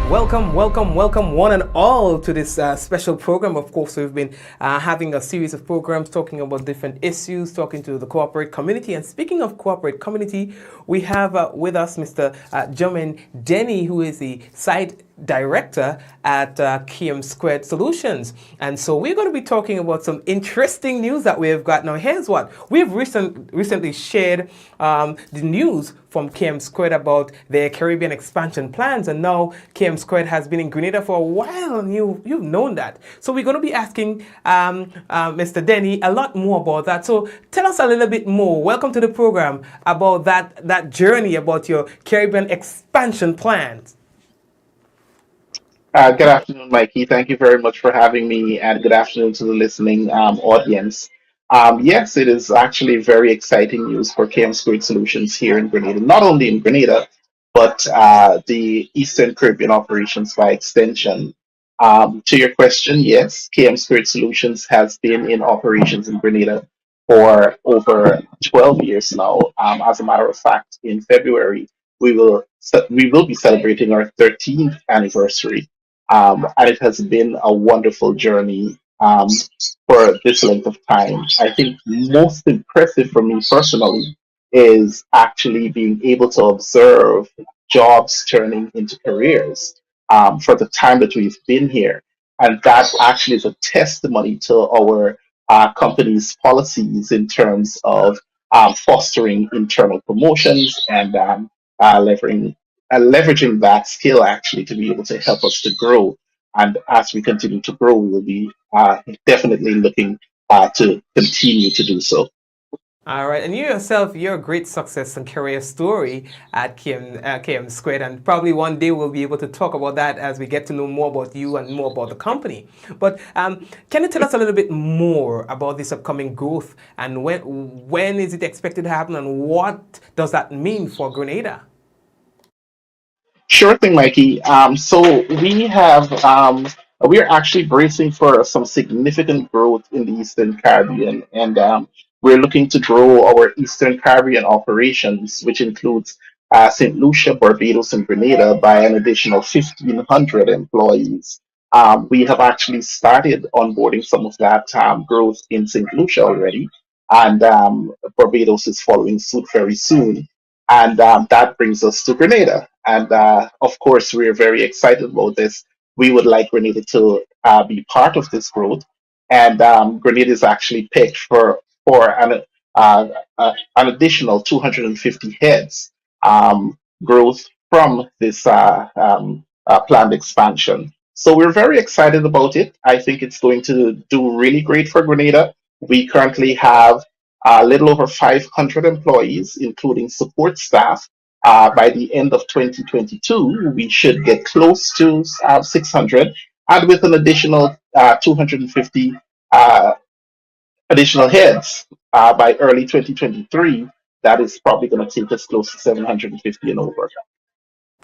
Welcome, welcome, welcome, one and all, to this special program. Of course, we've been having a series of programs talking about different issues, talking to the corporate community. And speaking of corporate community, we have with us Mr. Jermaine Denny, who is the site director at KM2 Solutions. And so we're going to be talking about some interesting news that we've got. Now, here's what we've recently shared the news from KM2 about their Caribbean expansion plans, and now KM2 has been in Grenada for a while, and you've known that. So we're going to be asking Mr. Denny a lot more about that. So tell us a little bit more. Welcome to the program about that journey, about your Caribbean expansion plans. Good afternoon, Mikey. Thank you very much for having me, and good afternoon to the listening audience. Yes, it is actually very exciting news for KM Squared Solutions here in Grenada, not only in Grenada, but the Eastern Caribbean operations by extension. To your question, yes, KM Squared Solutions has been in operations in Grenada for over 12 years now. As a matter of fact, in February, we will be celebrating our 13th anniversary, and it has been a wonderful journey for this length of time. I think most impressive for me personally is actually being able to observe jobs turning into careers for the time that we've been here. And that actually is a testimony to our company's policies in terms of fostering internal promotions and leveraging that skill actually to be able to help us to grow. And as we continue to grow, we will be definitely looking to continue to do so. All right, and you yourself, you're a great success and career story at KM Squared, and probably one day we'll be able to talk about that as we get to know more about you and more about the company. But can you tell us a little bit more about this upcoming growth, and when is it expected to happen, and what does that mean for Grenada? Sure thing, Mikey. We are actually bracing for some significant growth in the Eastern Caribbean, and we're looking to grow our Eastern Caribbean operations, which includes St. Lucia, Barbados, and Grenada, by an additional 1,500 employees. We have actually started onboarding some of that growth in St. Lucia already, and Barbados is following suit very soon. And that brings us to Grenada. And of course, we're very excited about this. We would like Grenada to be part of this growth. And Grenada is actually picked for an additional 250 heads growth from this planned expansion. So we're very excited about it. I think it's going to do really great for Grenada. We currently have a little over 500 employees, including support staff. By the end of 2022, we should get close to 600, and with an additional 250 uh, additional heads by early 2023, that is probably going to take us close to 750 and over.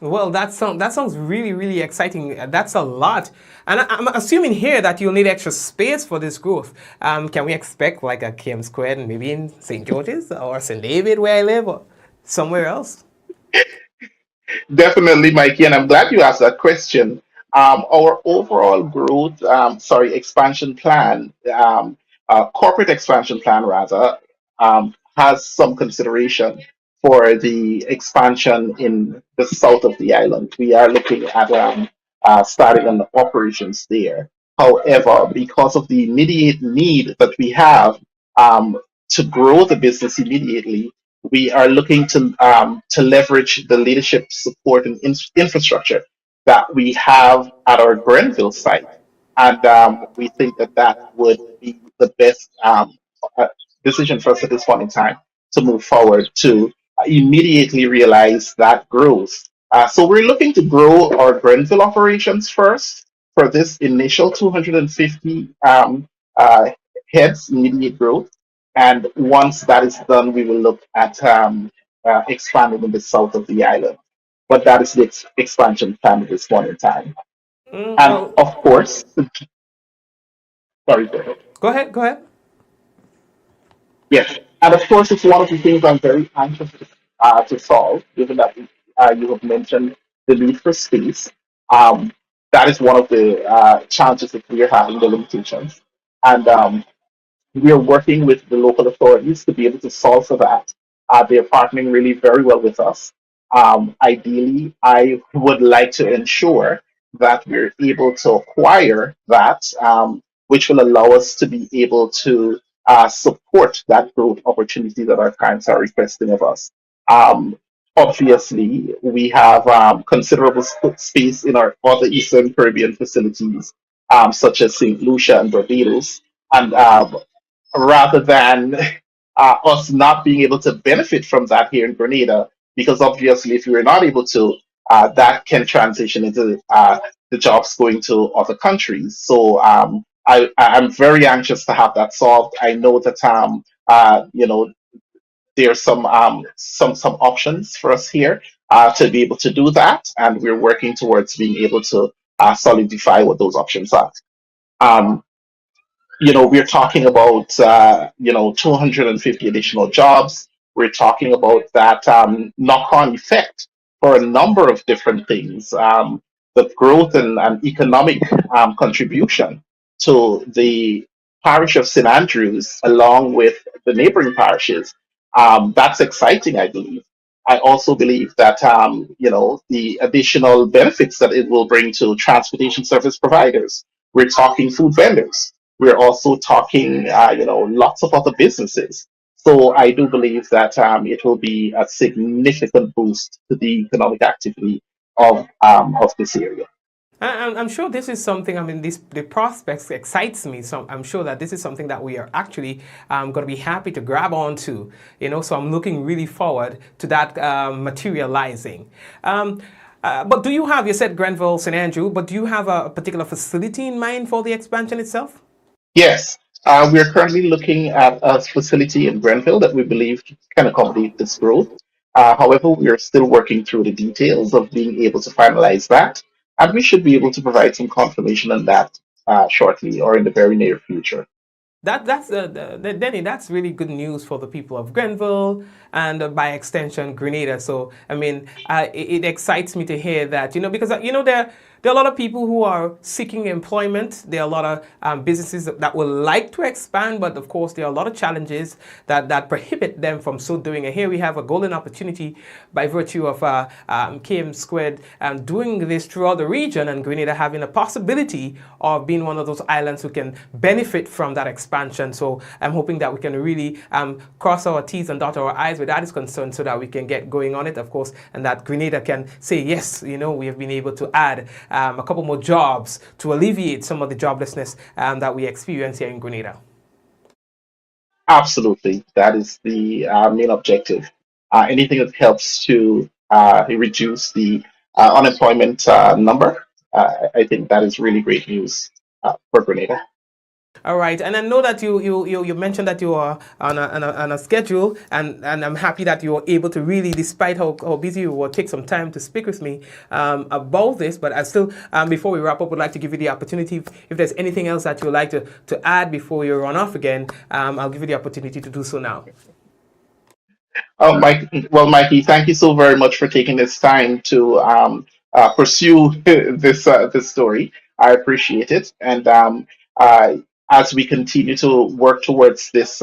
Well, that sounds really, really exciting. That's a lot, and I'm assuming here that you'll need extra space for this growth. Can we expect like a KM Squared, maybe in St. George's or St. David, where I live, or somewhere else? Definitely, Mikey, and I'm glad you asked that question. Our overall growth, expansion plan, corporate expansion plan rather, has some consideration for the expansion in the south of the island. We are looking at starting on the operations there. However, because of the immediate need that we have to grow the business immediately, we are looking to leverage the leadership support and infrastructure that we have at our Grenville site, and we think that that would be the best uh, decision for us at this point in time to move forward to immediately realize that growth. So we're looking to grow our Grenville operations first for this initial 250 uh, heads immediate growth. And once that is done, we will look at expanding in the south of the island. But that is the expansion plan at this point in time. And Well, of course, sorry, go ahead. go ahead, go ahead. Yes, and of course, it's one of the things I'm very anxious to solve, given that you have mentioned the need for space. That is one of the challenges that we are having, the limitations. And we are working with the local authorities to be able to solve for that. They're partnering really very well with us. Ideally, I would like to ensure that we're able to acquire that, which will allow us to be able to support that growth opportunity that our clients are requesting of us. Um, Obviously, we have considerable space in our other Eastern Caribbean facilities, such as St. Lucia and Barbados. And rather than us not being able to benefit from that here in Grenada, because obviously, if we're not able to, that can transition into the jobs going to other countries. So I'm very anxious to have that solved. I know that there's some options for us here to be able to do that, and we're working towards being able to solidify what those options are. Um, we're talking about 250 additional jobs. We're talking about that knock-on effect for a number of different things. The growth and economic contribution to the parish of St Andrews, along with the neighboring parishes. That's exciting, I believe. I also believe that the additional benefits that it will bring to transportation service providers. We're talking food vendors. We're also talking, lots of other businesses. So I do believe that it will be a significant boost to the economic activity of this area. I'm sure this is something. I mean, the prospects excites me. So I'm sure that this is something that we are actually going to be happy to grab onto. So I'm looking really forward to that materializing. But do you have? You said Grenville, St Andrew, but do you have a particular facility in mind for the expansion itself? Yes, we are currently looking at a facility in Grenville that we believe can accommodate this growth. However, we are still working through the details of being able to finalize that, and we should be able to provide some confirmation on that shortly or in the very near future. Denny. That's really good news for the people of Grenville and by extension Grenada. So I mean, it excites me to hear that. Because there are a lot of people who are seeking employment. There are a lot of businesses that would like to expand, but of course there are a lot of challenges that prohibit them from so doing. And here we have a golden opportunity by virtue of KM squared doing this throughout the region, and Grenada having a possibility of being one of those islands who can benefit from that expansion. So I'm hoping that we can really cross our T's and dot our I's where that is concerned, so that we can get going on it, of course, and that Grenada can say, yes, we have been able to add a couple more jobs to alleviate some of the joblessness that we experience here in Grenada. Absolutely, that is the main objective. Anything that helps to reduce the unemployment number, I think that is really great news for Grenada. All right, and I know that you mentioned that you are on a schedule, and I'm happy that you were able to really, despite how busy you were, take some time to speak with me about this. But I still, before we wrap up, would like to give you the opportunity, if there's anything else that you would like to add before you run off again, I'll give you the opportunity to do so now. Oh, Mike, well, Mikey, thank you so very much for taking this time to pursue this story. I appreciate it, and uh, as we continue to work towards this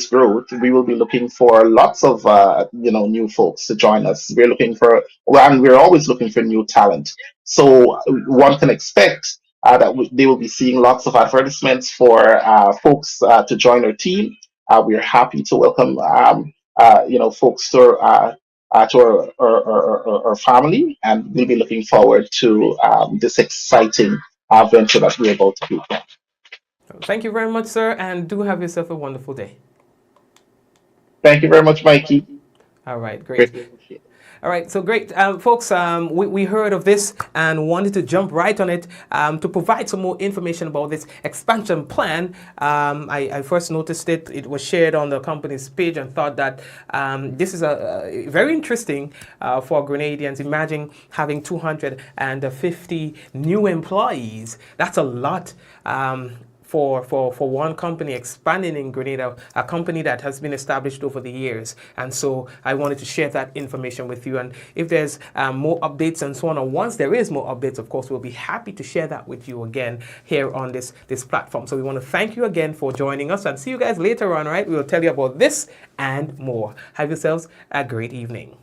growth, we will be looking for lots of new folks to join us. We're looking for, well, and we're always looking for new talent. So one can expect that they will be seeing lots of advertisements for folks to join our team. We are happy to welcome. Folks to our family, and we'll be looking forward to this exciting venture that we're about to do. Thank you very much, sir, and do have yourself a wonderful day. Thank you very much, Mikey. All right, great. Greatly appreciate it. All right, so great. Folks, we heard of this and wanted to jump right on it to provide some more information about this expansion plan. I first noticed it. It was shared on the company's page and thought that this is a very interesting for Grenadians. Imagine having 250 new employees. That's a lot. for one company expanding in Grenada, a company that has been established over the years. And so I wanted to share that information with you. And if there's more updates and so on, or once there is more updates, of course, we'll be happy to share that with you again here on this platform. So we want to thank you again for joining us and see you guys later on, right? We will tell you about this and more. Have yourselves a great evening.